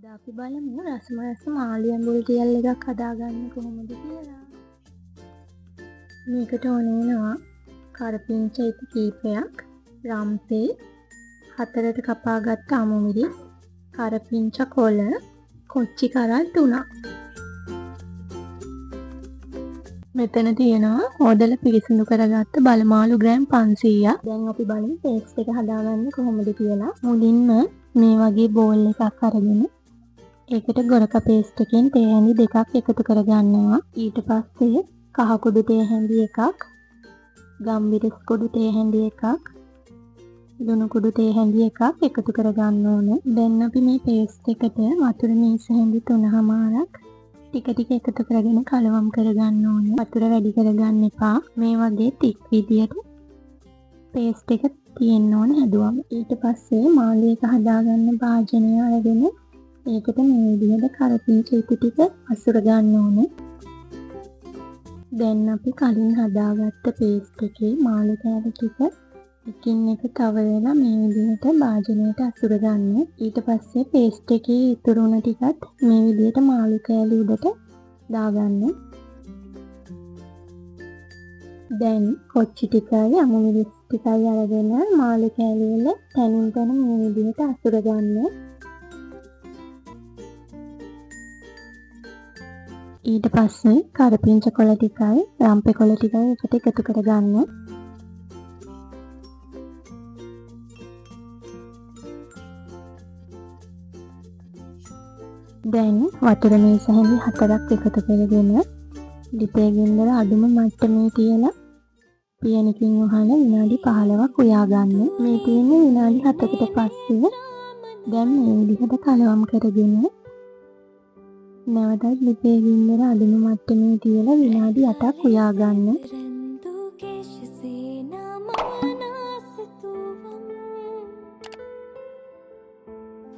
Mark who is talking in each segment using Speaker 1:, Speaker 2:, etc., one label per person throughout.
Speaker 1: අද අපි බලමු රසම මාළු ඇඹුල් තියල් එකක් හදාගන්න කොහොමද කියලා. මේකට ඕන වෙනවා කරපිංචා ඉති කීපයක්, රම්පේ, 4ට කපාගත්ත අමු මිරිස්, කරපිංචා කොළ, කොච්චි කරල් 3ක්. මෙතන තියෙනවා හොදලා පිරිසිදු කරගත්ත බලමාළු ග්‍රෑම් 500ක්. දැන් අපි බලමු පේස්ට් එක හදාගන්න කොහොමද කියලා. මුලින්ම මේ වගේ බෝල් එකක් අරගෙන ඒකට ගොරක පේස්ට් එකෙන් තේ හැඳි 2ක් එකතු කරගන්නවා. ඊට පස්සේ කහ කුඩු තේ හැඳි 1ක්, ගම්මිරිස් කුඩු තේ හැඳි 1ක්, ලුණු කුඩු තේ හැඳි 1ක් එකතු කරගන්න ඕන. දැන් අපි මේ පේස්ට් එකට වතුර මේස හැඳි 3මාරක් ටික ටික එකතු කරගෙන කලවම් කරගන්න ඕන. වතුර වැඩි කරගන්න එපා. මේ වගේ තික් විදියට පේස්ට් එක තියෙන්න ඕන හැදුවම. ඊට පස්සේ මාළු එක හදාගන්න භාජනය අරගෙන ඒකට මේ විදිහට කරපිංචා ඉති ටික අසුර ගන්න ඕන. දැන් අපි කලින් හදාගත්ත පේස්ට් එකේ මාළු කෑලි ටික එකින් එක තවරලා මේ විදිහට භාජනයට අසුර ගන්න. ඊට පස්සේ පේස්ට් එකේ ඉතුරු වුණ ටිකත් මේ විදිහට මාළු කෑලි උඩට දාගන්න. දැන් කොච්චි ටිකයි අමු මිරිස් ටිකයි අරගෙන මාළු කෑලි වල තනින් තන මේ විදිහට අසුර ගන්න. ඊට පස්සේ කරපිංචා කොළ ටිකයි රම්පේ කොළ ටිකයි එකට එකතු කරගන්න. දැන් වතුර මේස හැඳි 4ක් එකතු කරගෙන ලිපේ ගින්දර අඩුම මට්ටමේ තියලා පියනකින් වහලා විනාඩි 15ක් උයා ගන්න. මේ තියෙන්නේ විනාඩි 7කට පස්සේ. දැන් මේ විදිහට කලවම් කරගෙන නැවතත් ලිපේ ගින්දර අඩුම මට්ටමේ තියලා විනාඩි 8ක් උයා ගන්න.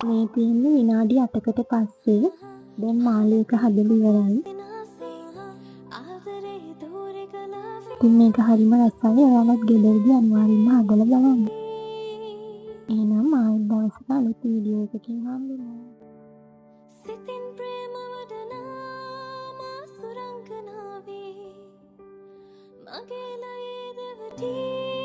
Speaker 1: මේ තියෙන්නේ විනාඩි 8කට පස්සේ. දැන් මාළු එක හදලා ඉවරයි. ඉතින් මේක හරිම රසයි. ඔයාලත් ගෙදරදී අනිවාර්යෙන්ම හදලා බලන්න. එහෙනම් ආයෙත් දවසක අලුත් වීඩියෝ එකකින් හම්බෙමු. සිතින් ප්‍රේම වඩනා මා සුරංගනාවේ මගේ ලයේ දෙවටි